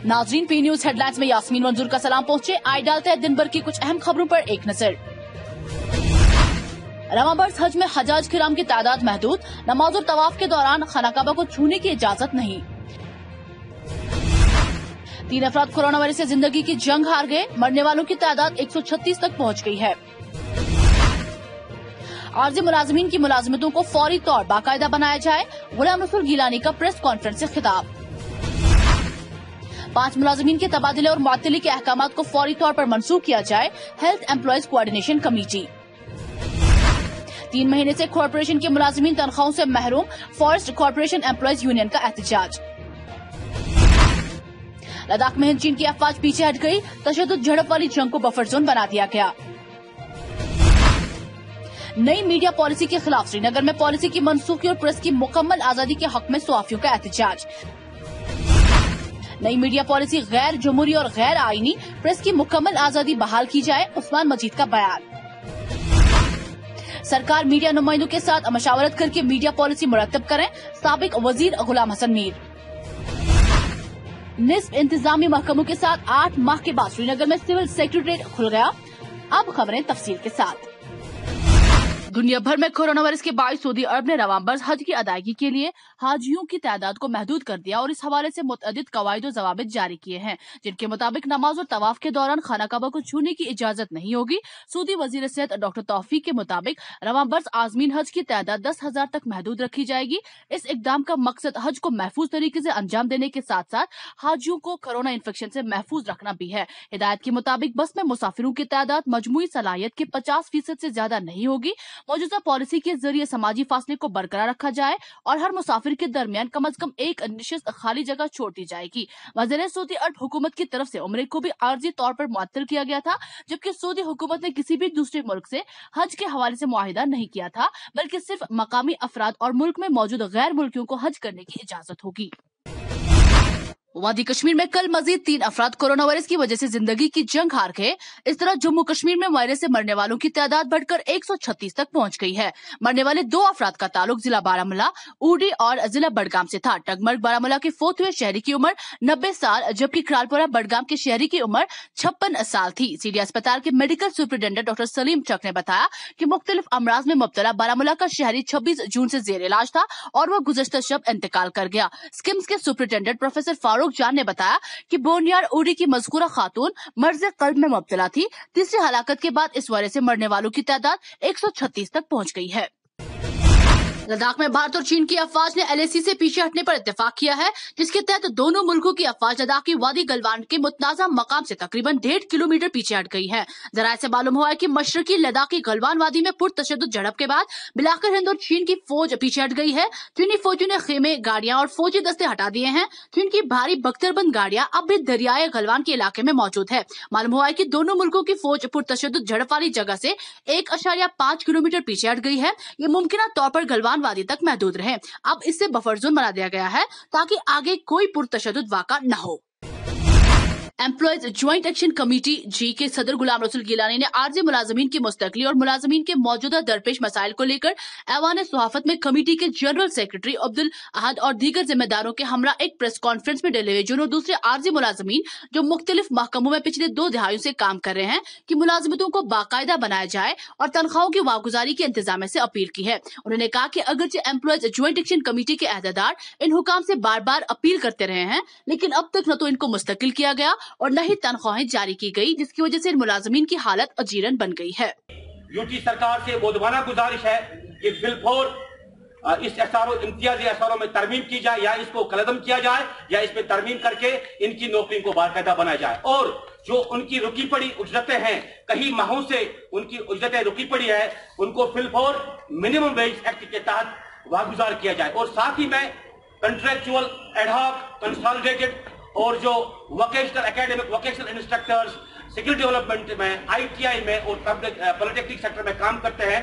नाजरीन, P news headlines में यास्मीन मंजूर का सलाम पहुंचे। आए डालते हैं दिन भर की कुछ अहम खबरों पर एक नजर। रवांबर्स हज में हजाज किराम की तादाद महदूद, नमाज और तवाफ के दौरान खाना काबा को छूने की इजाजत नहीं। 3 अफराद कोरोना वायरस से जिंदगी की जंग हार गए, मरने वालों की तादाद 136 तक पहुंच गई है। आर्जी मुलाजमीन की मुलाजमतों को फौरी तौर बाकायदा बनाया जाए, गुलाम रसूल गिलानी का प्रेस कॉन्फ्रेंस से खिताब। 5 मुलाजमीन के तबादले और मुअत्तली के अहकामात को फौरी तौर पर मंसूख किया जाए, हेल्थ एम्प्लॉयज कोऑर्डिनेशन कमेटी। 3 महीने से कॉरपोरेशन के मुलाजमीन तनख्वाहों से महरूम, फॉरेस्ट कॉरपोरेशन एम्प्लॉयज यूनियन का एहतजाज। लद्दाख में चीन की अफवाज पीछे हट गई, तशद्दुद झड़प वाली जंग को बफर जोन बना दिया गया। नई मीडिया पॉलिसी के खिलाफ श्रीनगर में पॉलिसी की मनसूखी और प्रेस की मुकम्मल आजादी के हक में सवाफियों का एहतजाज। नई मीडिया पॉलिसी गैर जमहूरी और गैर आईनी, प्रेस की मुकम्मल आजादी बहाल की जाए, उस्मान मजीद का बयान। सरकार मीडिया नुमाइंदों के साथ मशावरत करके मीडिया पॉलिसी मुरतब करें, साबिक वजीर गुलाम हसन मीर। निस्फ इंतजामी महकमों के साथ 8 माह के बाद श्रीनगर में सिविल सेक्रेटेरिएट खुल गया। अब खबरें तफसील के साथ। दुनिया भर में कोरोना वायरस के बाईस सऊदी अरब ने रवांबर्स हज की अदायगी के लिए हाजियों की तादाद को महदूद कर दिया और इस हवाले से मुतअद्दिद कवायद और ज़वाबित जारी किए हैं, जिनके मुताबिक नमाज और तवाफ के दौरान खाना काबा को छूने की इजाजत नहीं होगी। सऊदी वजीर सेहत डॉक्टर तौफीक के मुताबिक रवांबर्स आजमीन हज की तादाद 10,000 तक महदूद रखी जाएगी। इस इकदाम का मकसद हज को महफूज तरीके से अंजाम देने के साथ साथ हाजियों को कोरोना इन्फेक्शन से महफूज रखना भी है। हिदायत के मुताबिक बस में मुसाफिरों की तादाद मजमूई सलाहियत के 50% से ज्यादा नहीं होगी। मौजूदा पॉलिसी के जरिए समाजी फासले को बरकरार रखा जाए और हर मुसाफिर के दरमियान कम अज कम एक निश्चित खाली जगह छोड़ दी जाएगी। वज़ीर सऊदी अरब हुकूमत की तरफ से उम्रे को भी आर्जी तौर पर मुअत्तल किया गया था, जबकि सऊदी हुकूमत ने किसी भी दूसरे मुल्क से हज के हवाले से मुआहिदा नहीं किया था, बल्कि सिर्फ मकामी अफराद और मुल्क में मौजूद गैर मुल्कियों को हज करने की इजाजत होगी। वादी कश्मीर में कल मजीद 3 अफराद कोरोना वायरस की वजह से जिंदगी की जंग हार गए। इस तरह जम्मू कश्मीर में वायरस से मरने वालों की तादाद बढ़कर 136 तक पहुंच गई है। मरने वाले 2 अफराद का ताल्लुक जिला बारामूला, ऊडी और जिला बडगाम से था। टगमर्ग बारामूला के फोत हुए शहरी की उम्र 90 साल, जबकि क्रालपुरा बडगाम के शहरी की उम्र 56 साल थी। सीडी अस्पताल के मेडिकल सुपरिटेंडेंट डॉक्टर सलीम चक ने बताया कि मुख्तलिफ अमराज में मुब्तला बारामूला का शहरी 26 जून से जेर इलाज था और वह गुज़श्ता शब इंतकाल कर गया। स्किम्स के सुपरिटेंडेंट प्रोफेसर फारूक जान ने बताया कि बोनियार उड़ी की मज़कूरा खातून मर्ज कल्ब में मुब्तला थी। तीसरी हलाकत के बाद इस वायरस से मरने वालों की तादाद 136 तक पहुंच गई है। लद्दाख में भारत और चीन की अफवाज ने LAC से पीछे हटने पर इत्तेफाक किया है, जिसके तहत दोनों मुल्कों की अफवाज लद्दाख की वादी गलवान के मुतनाज़ा मकाम से तकरीबन 1.5 किलोमीटर पीछे हट गई है। जराये से मालूम हुआ है कि मशरकी लद्दाख की गलवान वादी में पुरतशद्दुद झड़प के बाद बिलाकर हिंद और चीन की फौज पीछे हट गई है। चीनी फौजियों ने खेमे, गाड़ियां और फौजी दस्ते हटा दिए हैं। चीन की भारी बख्तरबंद गाड़ियां अब भी दरियाए गलवान के इलाके में मौजूद है। मालूम हुआ है कि दोनों मुल्कों की फौज पुरतशद्दुद झड़प वाली जगह से 1.5 किलोमीटर पीछे हट गई है। ये मुमकिन तौर पर गलवान वादी तक महदूद रहे। अब इससे बफर जोन बना दिया गया है ताकि आगे कोई पुरतशद्दुद वाक़ा न हो। एम्प्लॉयज ज्वाइंट एक्शन कमेटी जी के सदर गुलाम रसूल गिलानी ने आर्जी मुलाजमीन की मुस्तकली और मुलाजमीन के मौजूदा दरपेश मसाइल को लेकर ऐवान सहाफत में कमेटी के जनरल सेक्रेटरी अब्दुल अहद और दीगर जिम्मेदारों के हमरा एक प्रेस कॉन्फ्रेंस में डेलीवेजन और दूसरे आर्जी मुलाजमीन जो मुख्तलिफ महकमों में पिछले 2 दहाइयों से काम कर रहे हैं कि मुलाजमतों को बाकायदा बनाया जाए और तनख्वाहों की वागुजारी के इंतजाम से अपील की है। उन्होंने कहा कि अगरचे एम्प्लॉयज ज्वाइंट एक्शन कमेटी के अहदेदार इन हुकाम से बार बार अपील करते रहे हैं, लेकिन अब तक न तो इनको मुस्तकिल किया गया और न ही तनख्वाहें जारी की गई, जिसकी वजह से इन मुलाजमीन की हालत अजीरन बन गई है। यूटी सरकार से बोधवाना गुजारिश है कि बिलफौर इस एसआरओ इम्तियाजी एसआरओ में तरमीम की जाए या इसको कलदम किया जाए या इसमें तरमीम करके इनकी नौकरी को बाकायदा बनाया जाए और जो उनकी रुकी पड़ी उजरतें हैं, कई माहों से उनकी उजरतें रुकी पड़ी है, उनको बिलफौर मिनिमम वेज एक्ट के तहत वागुजार किया जाए और साथ ही में कंट्रेक्चुअल एडहॉक कंसोलिडेटेड और जो vocational academic vocational instructors skill development में ITI में और पॉलिटेक्निक सेक्टर में काम करते हैं,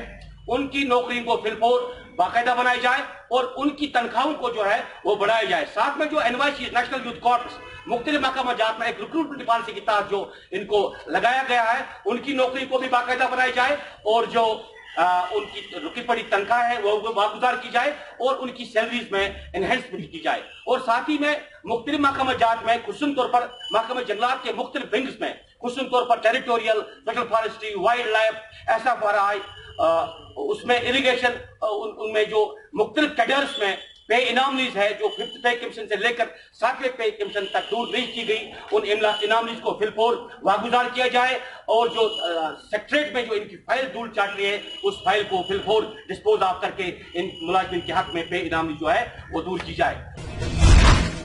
उनकी नौकरी को फिलफोर बाकायदा बनाई जाए और उनकी तनख्वाहों को जो है वो बढ़ाया जाए। साथ में जो NYC नेशनल यूथ कॉर्प्स मुख्तलिफ मकामात में एक रिक्रूटमेंट पॉलिसी के तहत जो इनको लगाया गया है, उनकी नौकरी को भी बाकायदा बनाई जाए और जो उनकी रुकी पड़ी तनख्वाह है वो वागुजार की जाए और उनकी सैलरीज में एनहेंसमेंट की जाए। और साथ ही में मुख्तलिफ महकमा जात में खुसूसी तौर पर महकमा जंगलात के मुख्तलिफ विंग्स में खुसूसी तौर पर territorial, special forestry, wild life, SFRI, उसमें इरिगेशन, उनमें जो मुख्तलिफ कैडर्स में पे इनामलीज है जो 5th पे कमीशन से लेकर 7वें पे कमीशन तक दूर नहीं की गई, उन इनामलीज को फिलफोर वागुजार किया जाए और जो सेक्रेटरीट में जो इनकी फाइल धूल चाट रही है उस फाइल को फिलफोर डिस्पोज ऑफ करके इन मुलाजिमिन के हक में पे इनामली जो है वो दूर की जाए।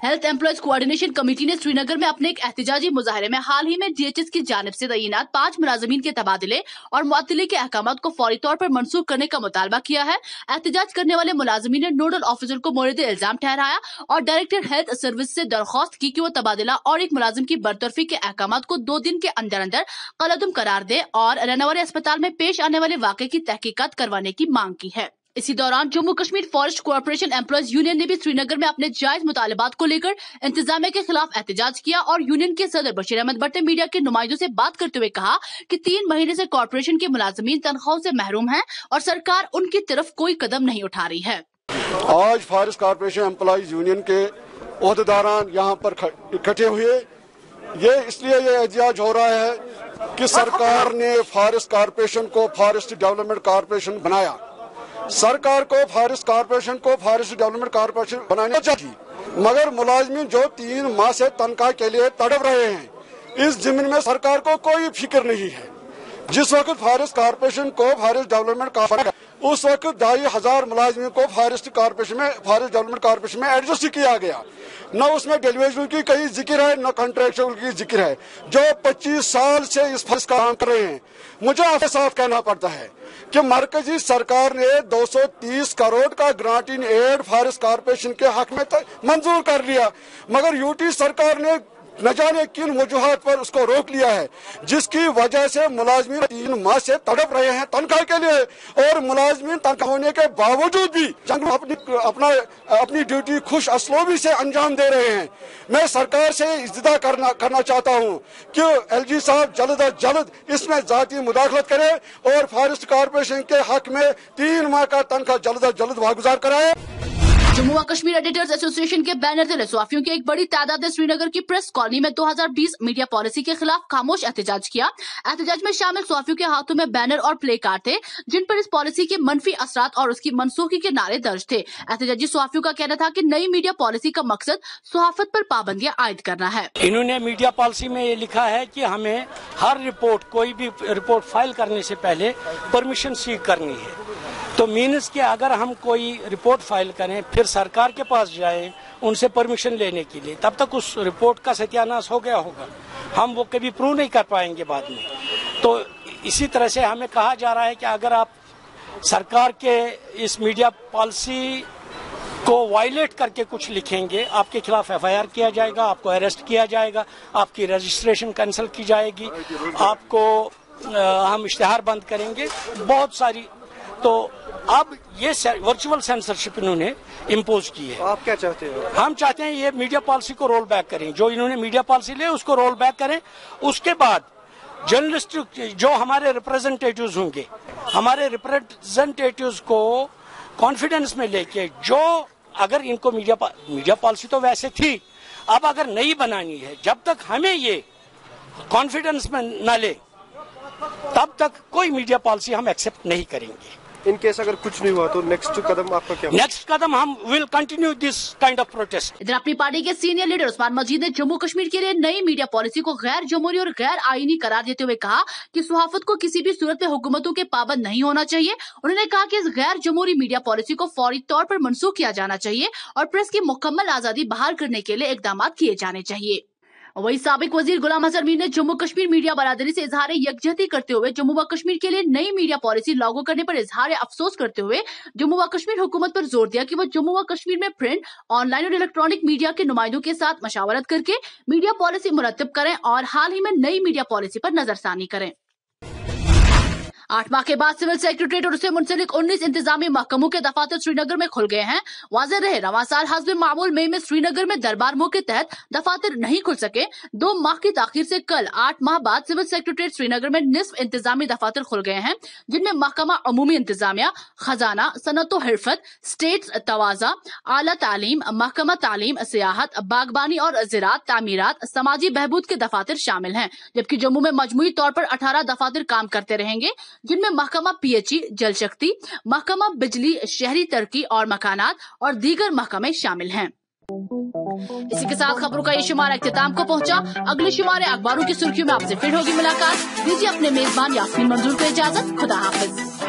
हेल्थ एम्प्लॉयज कोऑर्डिनेशन कमेटी ने श्रीनगर में अपने एक एहतजाजी मुजाहरे में हाल ही में DHS की जानिब से तैनात 5 मुलाजिमीन के तबादले और मुअत्तली के अहकामात को फौरी तौर पर मंसूख करने का मुतालबा किया है। एहतजाज करने वाले मुलाजिमीन ने नोडल ऑफिसर को मोरिद इल्जाम ठहराया और डायरेक्टर हेल्थ सर्विस से दरख्वास्त की कि वो तबादला और एक मुलाजिम की बरतरफी के अहकामात को 2 दिन के अंदर अंदर कलअदम करार दे और रहनवारे अस्पताल में पेश आने वाले वाक़े की तहकीकात करवाने की मांग की है। इसी दौरान Jammu Kashmir forest corporation employees union ने भी श्रीनगर में अपने जायज मुतालबात को लेकर इंतजामिया के खिलाफ एहतजाज किया और यूनियन के सदर बशीर अहमद भट्ट ने मीडिया के नुमाइंदों से बात करते हुए कहा कि 3 महीने से कॉर्पोरेशन के मुलाजमीन तनख्वाहों से महरूम हैं और सरकार उनकी तरफ कोई कदम नहीं उठा रही है। आज फॉरेस्ट कॉर्पोरेशन एम्प्लॉयज यूनियन के ओहदेदारान यहाँ पर इकट्ठे हुए, ये इसलिए ये एहतजाज हो रहा है कि सरकार ने फॉरेस्ट कॉर्पोरेशन को फॉरेस्ट डेवलपमेंट कॉर्पोरेशन बनाया। सरकार को फॉरेस्ट कॉर्पोरेशन को फॉरेस्ट डेवलपमेंट कॉर्पोरेशन बनाने चाहिए, मगर मुलाजमीन जो 3 माह से तनख्वाह के लिए तड़प रहे हैं, इस जिम्मे में सरकार को कोई फिक्र नहीं है। जिस वक्त फॉरेस्ट कॉर्पोरेशन को फॉरेस्ट डेवलपमेंट कॉर्पोरेशन उस वक्त 2,500 मुलाजमीन को फॉरेस्ट डेवलपमेंट कॉर्पोरेशन में एडजस्ट किया गया। न उसमें डेलीवेशन की कहीं जिक्र है, न कॉन्ट्रैक्चुअल की जिक्र है, जो 25 साल से इस फॉरेस्ट का काम कर रहे हैं। मुझे आपके साथ कहना पड़ता है कि मरकजी सरकार ने 230 करोड़ का grant in aid forest corporation के हक में मंजूर कर लिया, मगर यूटी सरकार ने न जाने किन वजूहात पर उसको रोक लिया है, जिसकी वजह से मुलाजमीन 3 माह से तड़प रहे हैं तनख्वाह के लिए और मुलाजमीन तनख्वाह होने के बावजूद भी अपनी ड्यूटी खुश असलोबी से अंजाम दे रहे हैं। मैं सरकार से इल्तिजा करना चाहता हूं कि LG साहब जल्द अज जल्द इसमें जाती मुदाखलत करे और फॉरेस्ट कॉर्पोरेशन के हक में 3 माह का तनख्वाह जल्द अज जल्द वागुजार कराए। जम्मू व कश्मीर एडिटर्स एसोसिएशन के बैनर तले सहाफियों की एक बड़ी तादाद ने श्रीनगर की प्रेस कॉलोनी में 2020 मीडिया पॉलिसी के खिलाफ खामोश एहतजाज किया। एहतजाज में शामिल सहाफियों के हाथों में बैनर और प्ले कार्ड थे जिन पर इस पॉलिसी के मनफी असरात और उसकी मनसूखी के नारे दर्ज थे। एहतजाजी सहाफियों का कहना था कि नई मीडिया पॉलिसी का मकसद सहाफत पर पाबंदियां आयद करना है। इन्होंने मीडिया पॉलिसी में ये लिखा है कि हमें हर रिपोर्ट, कोई भी रिपोर्ट फाइल करने से पहले परमिशन सीक करनी है। तो मीन्स कि अगर हम कोई रिपोर्ट फाइल करें फिर सरकार के पास जाएं उनसे परमिशन लेने के लिए, तब तक उस रिपोर्ट का सत्यानाश हो गया होगा, हम वो कभी प्रूव नहीं कर पाएंगे बाद में। तो इसी तरह से हमें कहा जा रहा है कि अगर आप सरकार के इस मीडिया पॉलिसी को वायलेट करके कुछ लिखेंगे, आपके खिलाफ FIR किया जाएगा, आपको अरेस्ट किया जाएगा, आपकी रजिस्ट्रेशन कैंसिल की जाएगी, आपको हम इश्तिहार बंद करेंगे, बहुत सारी। तो अब ये वर्चुअल सेंसरशिप इन्होंने इम्पोज की है। आप क्या चाहते हो? हम चाहते हैं ये मीडिया पॉलिसी को रोल बैक करें, जो इन्होंने मीडिया पॉलिसी ले उसको रोल बैक करें। उसके बाद जर्नलिस्ट जो हमारे रिप्रेजेंटेटिव्स होंगे, हमारे रिप्रेजेंटेटिव्स को कॉन्फिडेंस में लेके, जो अगर इनको मीडिया पॉलिसी तो वैसे थी, अब अगर नई बनानी है, जब तक हमें ये कॉन्फिडेंस में न ले तब तक कोई मीडिया पॉलिसी हम एक्सेप्ट नहीं करेंगे। इन केस अगर कुछ नहीं हुआ तो नेक्स्ट कदम आपका क्या होगा? नेक्स्ट कदम हम will continue this kind of protest. इधर अपनी पार्टी के सीनियर लीडर उस्मान मजीद ने जम्मू कश्मीर के लिए नई मीडिया पॉलिसी को गैर जमहूरी और गैर आईनी करार देते हुए कहा कि सहाफत को किसी भी सूरत में हुकूमतों के पाबंद नहीं होना चाहिए। उन्होंने कहा कि इस गैर जमहूरी मीडिया पॉलिसी को फौरी तौर पर मनसूख किया जाना चाहिए और प्रेस की मुकम्मल आजादी बहाल करने के लिए इकदाम किए जाने चाहिए। वही साबिक वजीर गुलाम हसन मीर ने जम्मू कश्मीर मीडिया बरादरी से इजहार यकजहती करते हुए जम्मू व कश्मीर के लिए नई मीडिया पॉलिसी लागू करने पर इजहार अफसोस करते हुए जम्मू व कश्मीर हुकूमत पर जोर दिया कि वो जम्मू व कश्मीर में प्रिंट, ऑनलाइन और इलेक्ट्रॉनिक मीडिया के नुमाइंदों के साथ मशावरत करके मीडिया पॉलिसी मुरतब करें और हाल ही में नई मीडिया पॉलिसी पर नजरसानी करें। 8 माह के बाद सिविल सेक्रेटरीट और उससे मुंसलिक 19 इंतजामी महकमों के दफातर श्रीनगर में खुल गए हैं। वाज़ेह रहे रवां साल हस्ब मामूल मई में श्रीनगर में दरबार मुँह के तहत दफातर नहीं खुल सके। 2 माह की ताखीर से कल 8 माह बाद सिविल सेक्रेटरीट श्रीनगर में निस्फ इंतजामी दफातर खुल गए हैं, जिनमें महकमा अमूमी इंतजामिया, खजाना, सनत हिरफत, स्टेट्स तवाज़ा, आला तालीम, महकमा तालीम, सियाहत, बागबानी और ज़राअत, तामीरात, समाजी बहबूद के दफातर शामिल हैं। जबकि जम्मू में मजमूई तौर पर 18 दफातर काम करते रहेंगे, जिनमें महकमा PHE, जल शक्ति, महकमा बिजली, शहरी तरक्की और मकानात और दीगर महकमे शामिल हैं। इसी के साथ खबरों का ये शुमारा इख्तिताम को पहुंचा। अगले शुमारे अखबारों की सुर्खियों में आपसे फिर होगी मुलाकात। दीजिए अपने मेजबान यास्मीन मंजूर को इजाजत। खुदा हाफिज।